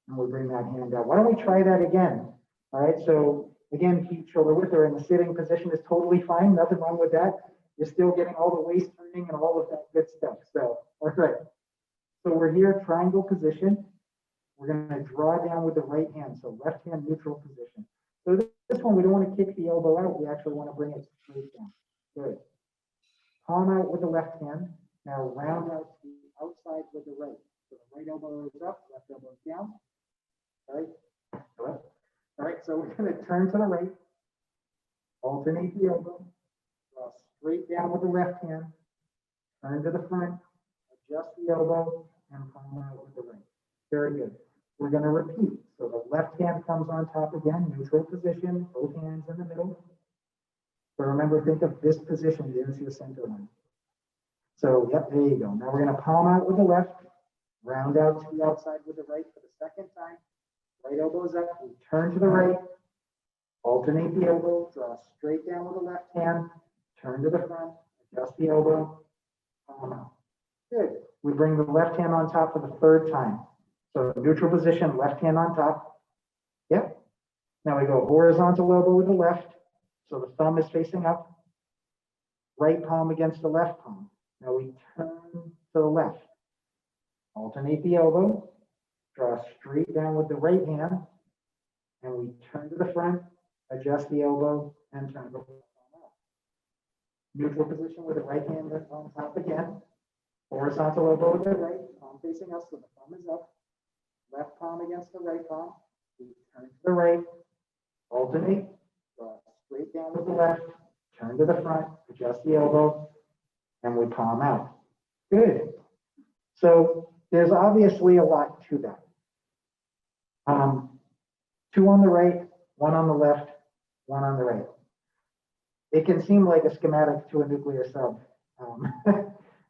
Speaker 1: And we bring that hand out. Why don't we try that again? All right, so again, feet shoulder width or in the sitting position is totally fine. Nothing wrong with that. You're still getting all the waist turning and all of that good stuff. So, all right. So we're here, triangle position. We're going to draw down with the right hand. So left hand neutral position. So this one, we don't want to kick the elbow out. We actually want to bring it straight down. Good. Palm out with the left hand. Now round out to the outside with the right. So the right elbow is up, left elbow is down. All right. All right. So we're going to turn to the right. Alternate the elbow. Draw straight down with the left hand. Turn to the front. Adjust the elbow and palm out with the right. Very good. We're going to repeat. So the left hand comes on top again, neutral position, both hands in the middle. But remember, think of this position as your center line. So, yep, there you go. Now we're going to palm out with the left, round out to the outside with the right for the second time. Right elbow is up, we turn to the right, alternate the elbow, draw straight down with the left hand, turn to the front, adjust the elbow, palm out. Good. We bring the left hand on top for the third time. So neutral position, left hand on top. Yep. Now we go horizontal elbow with the left. So the thumb is facing up. Right palm against the left palm. Now we turn to the left. Alternate the elbow. Draw straight down with the right hand. And we turn to the front, adjust the elbow, and turn the palm out. Neutral position with the right hand on top again. Horizontal elbow with the right, palm facing us, so the thumb is up. Left palm against the right palm. We turn to the right, alternate, draw straight down with the left, turn to the front, adjust the elbow, and we palm out. Good. So there's obviously a lot to that. Two on the right, one on the left, one on the right. It can seem like a schematic to a nuclear sub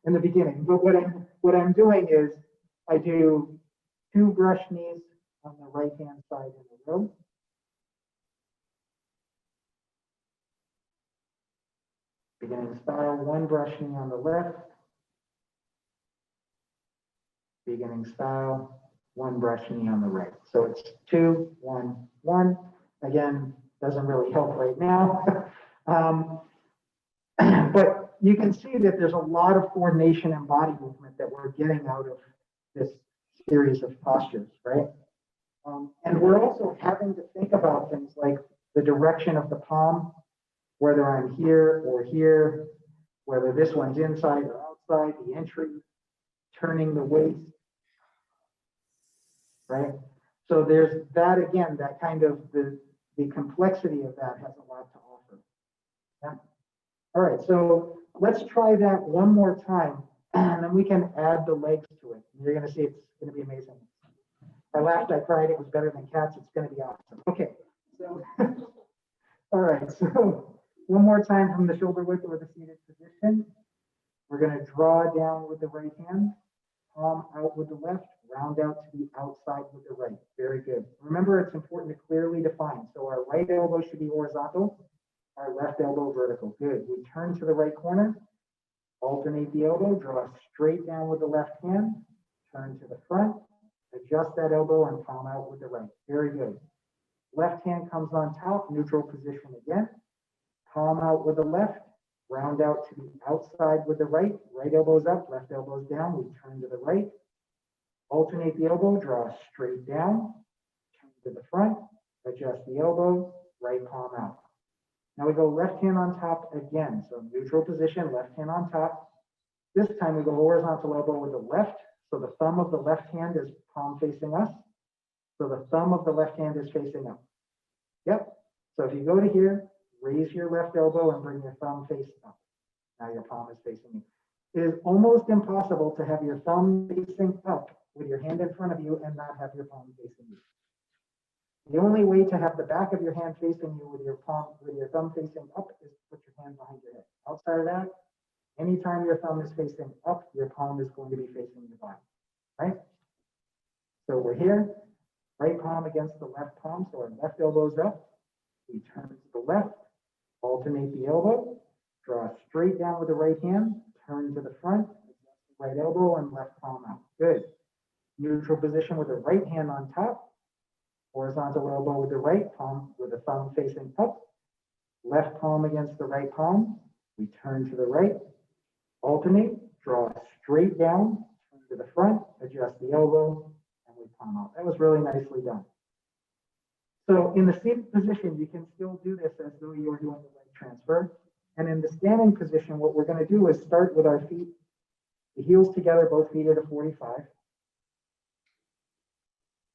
Speaker 1: in the beginning, but what I'm doing is I do 2 brush knees on the right hand side in the row. Beginning style, 1 brush knee on the left. Beginning style, 1 brush knee on the right. So it's 2, 1, 1. Again, doesn't really help right now. But you can see that there's a lot of coordination and body movement that we're getting out of this series of postures, right? And we're also having to think about things like the direction of the palm, whether I'm here or here, whether this one's inside or outside, the entry, turning the waist, right? So there's that again, that kind of the complexity of that has a lot to offer. Yeah. All right, so let's try that one more time, and then we can add the legs to it. You're going to see it's going to be amazing. I laughed, I cried, it was better than cats. It's going to be awesome. Okay, so, all right, so one more time from the shoulder width or the seated position. We're going to draw down with the right hand, palm out with the left, round out to the outside with the right. Very good. Remember, it's important to clearly define. So our right elbow should be horizontal, our left elbow vertical. Good. We turn to the right corner, alternate the elbow, draw straight down with the left hand, turn to the front, adjust that elbow and palm out with the right. Very good. Left hand comes on top, neutral position again. Palm out with the left, round out to the outside with the right. Right elbow's up, left elbow's down. We turn to the right. Alternate the elbow, draw straight down, turn to the front, adjust the elbow, right palm out. Now we go left hand on top again. So neutral position, left hand on top. This time we go horizontal elbow with the left. So the thumb of the left hand is palm facing us. So the thumb of the left hand is facing up. Yep. So if you go to here, raise your left elbow and bring your thumb face up. Now your palm is facing you. It is almost impossible to have your thumb facing up with your hand in front of you and not have your palm facing you. The only way to have the back of your hand facing you with your thumb facing up is to put your hand behind your head. Outside of that, anytime your thumb is facing up, your palm is going to be facing your body, right? So we're here, right palm against the left palm, so our left elbow's up. We turn to the left, alternate the elbow, draw straight down with the right hand, turn to the front, right elbow and left palm out. Good. Neutral position with the right hand on top, horizontal elbow with the right palm with the thumb facing up, left palm against the right palm. We turn to the right, alternate, draw straight down, turn to the front, adjust the elbow, and we palm out. That was really nicely done. So in the seated position, you can still do this as though you were doing the leg transfer. And in the standing position, what we're going to do is start with our feet, the heels together, both feet at a 45.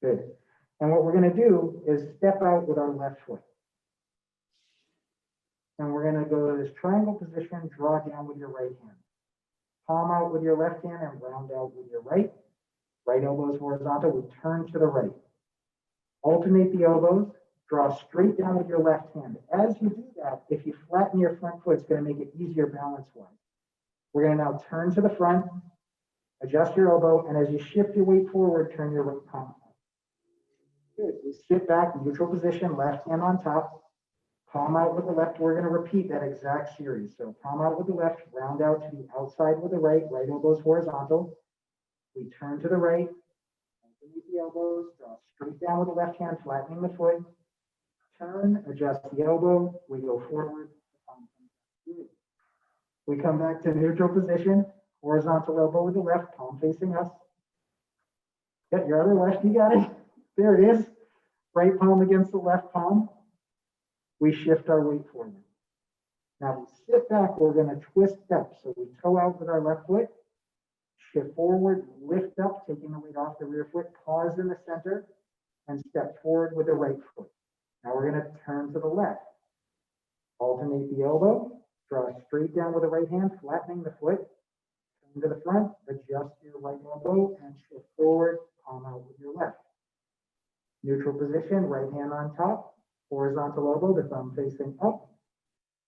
Speaker 1: Good. And what we're going to do is step out with our left foot. And we're going to go to this triangle position, draw down with your right hand. Palm out with your left hand and round out with your right. Right elbow is horizontal. We turn to the right. Alternate the elbows. Draw straight down with your left hand. As you do that, if you flatten your front foot, it's going to make it easier balance-wise. We're going to now turn to the front, adjust your elbow, and as you shift your weight forward, turn your right palm up. Good. We sit back, neutral position, left hand on top. Palm out with the left. We're going to repeat that exact series. So palm out with the left, round out to the outside with the right. Right elbow is horizontal. We turn to the right, underneath the elbows, draw straight down with the left hand, flattening the foot. Turn, adjust the elbow. We go forward. We come back to neutral position, horizontal elbow with the left, palm facing us. Get your other left, you got it. There it is. Right palm against the left palm. We shift our weight forward. Now we sit back, we're going to twist up. So we toe out with our left foot, shift forward, lift up, taking the weight off the rear foot, pause in the center, and step forward with the right foot. Now we're going to turn to the left. Alternate the elbow, draw straight down with the right hand, flattening the foot, turn to the front, adjust your right elbow, and shift forward, palm out with your left. Neutral position, right hand on top. Horizontal elbow, the thumb facing up.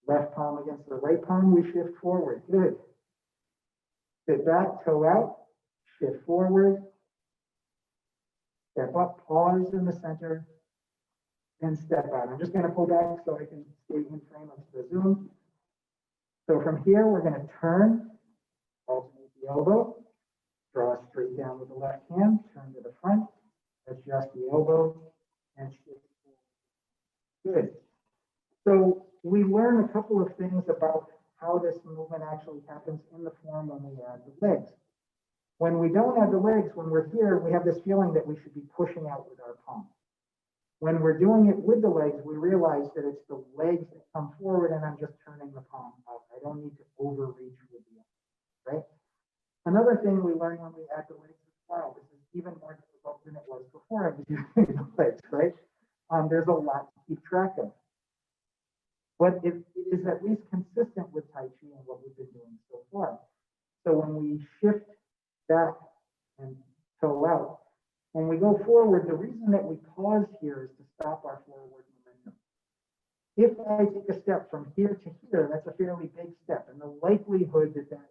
Speaker 1: Left palm against the right palm, we shift forward. Good. Sit back, toe out, shift forward. Step up, pause in the center, and step out. I'm just going to pull back so I can stay in frame of the Zoom. So from here, we're going to turn, alternate the elbow, draw straight down with the left hand, turn to the front, adjust the elbow, and shift forward. Good. So we learn a couple of things about how this movement actually happens in the form when we add the legs. When we don't add the legs, when we're here, we have this feeling that we should be pushing out with our palm. When we're doing it with the legs, we realize that it's the legs that come forward and I'm just turning the palm out. I don't need to overreach with the arm, right? Another thing we learn when we add the legs is, wow, this is even more difficult than it was before I was using the legs, right? There's a lot to keep track of. But it is at least consistent with Tai Chi and what we've been doing so far. So when we shift back and toe out, when we go forward, the reason that we pause here is to stop our forward momentum. If I take a step from here to here, that's a fairly big step. And the likelihood that that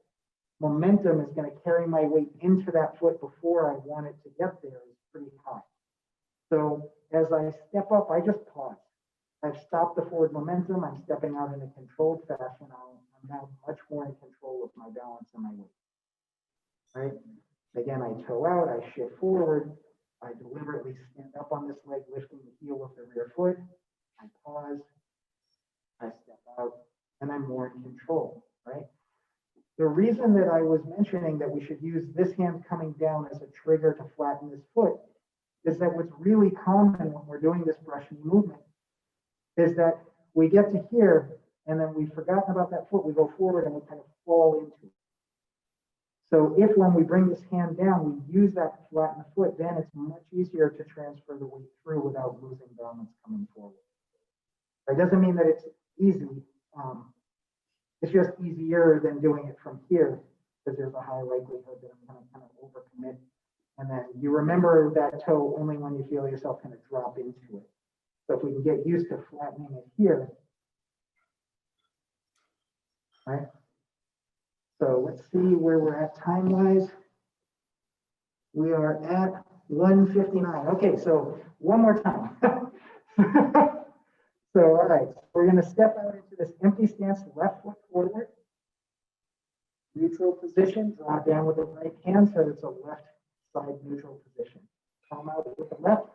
Speaker 1: momentum is going to carry my weight into that foot before I want it to get there is pretty high. So as I step up, I just pause. I've stopped the forward momentum. I'm stepping out in a controlled fashion. I'm now much more in control of my balance and my weight. Right? Again, I toe out, I shift forward. I deliberately stand up on this leg, lifting the heel of the rear foot. I pause. I step out, and I'm more in control. Right? The reason that I was mentioning that we should use this hand coming down as a trigger to flatten this foot is that what's really common when we're doing this brush knee movement is that we get to here and then we've forgotten about that foot, we go forward and we kind of fall into it. So if when we bring this hand down, we use that to flatten the foot, then it's much easier to transfer the weight through without losing balance coming forward. That doesn't mean that it's easy. It's just easier than doing it from here because there's a high likelihood that I'm going to kind of overcommit. And then you remember that toe only when you feel yourself kind of drop into it. So if we can get used to flattening it here, right? So let's see where we're at time-wise. We are at 1:59. Okay, so one more time. So, all right, we're gonna step out into this empty stance, left foot forward. Neutral position, draw down with the right hand so it's a left side neutral position. Come out with the left,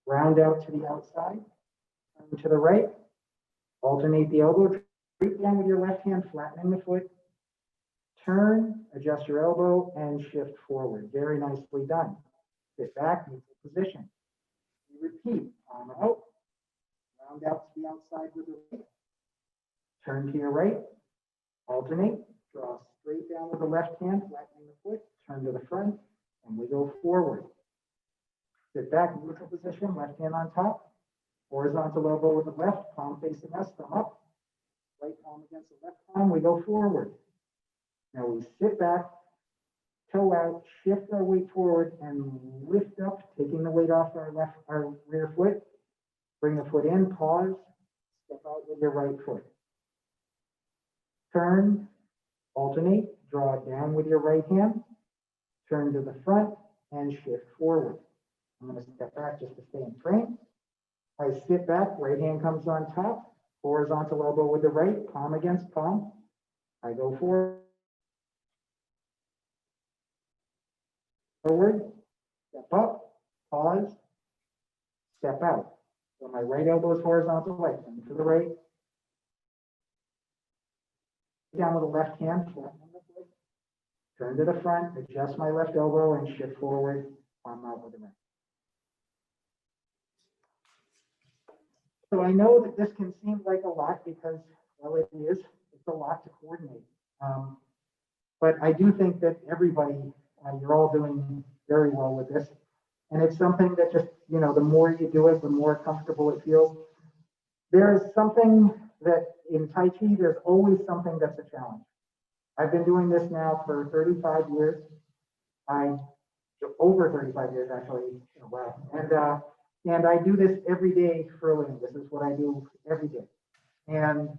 Speaker 1: round out to the outside, turn to the right, alternate the elbow, straight down with your left hand, flattening the foot, turn, adjust your elbow, and shift forward. Very nicely done. Sit back, neutral position. You repeat, arm out, round out to the outside with the right, turn to your right, alternate, draw straight down with the left hand, flattening the foot, turn to the front, and we go forward. Sit back, neutral position, left hand on top, horizontal elbow with the left, palm facing us, thumb up, right palm against the left palm, we go forward. Now we sit back, toe out, shift our weight forward, and lift up, taking the weight off our rear foot. Bring the foot in, pause, step out with your right foot. Turn, alternate, draw down with your right hand, turn to the front, and shift forward. I'm going to step back just to stay in frame. I sit back, right hand comes on top, horizontal elbow with the right, palm against palm. I go forward, step up, pause, step out. So my right elbow is horizontal, right, turn to the right. Down with the left hand, flatten the foot. Turn to the front, adjust my left elbow and shift forward, palm out with the right. So I know that this can seem like a lot because, well, it is. It's a lot to coordinate. But I do think that everybody, you're all doing very well with this. And it's something that just, you know, the more you do it, the more comfortable it feels. There's something that in Tai Chi, there's always something that's a challenge. I've been doing this now for 35 years. Over 35 years, actually. Wow. And I do this every day for a living. This is what I do every day. And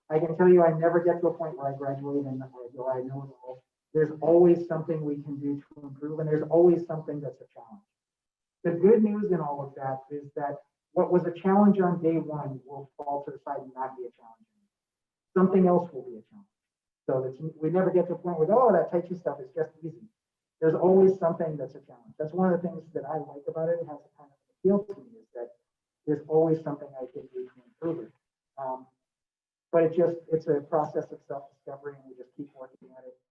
Speaker 1: I can tell you, I never get to a point where I graduate and I know it all. There's always something we can do to improve, and there's always something that's a challenge. The good news in all of that is that what was a challenge on day one will fall to the side and not be a challenge. Something else will be a challenge. So that we never get to a point where, oh, that Tai Chi stuff is just easy. There's always something that's a challenge. That's one of the things that I like about it. It has a kind of appeal to me, is that there's always something I can do to improve it. But it's a process of self-discovery, and we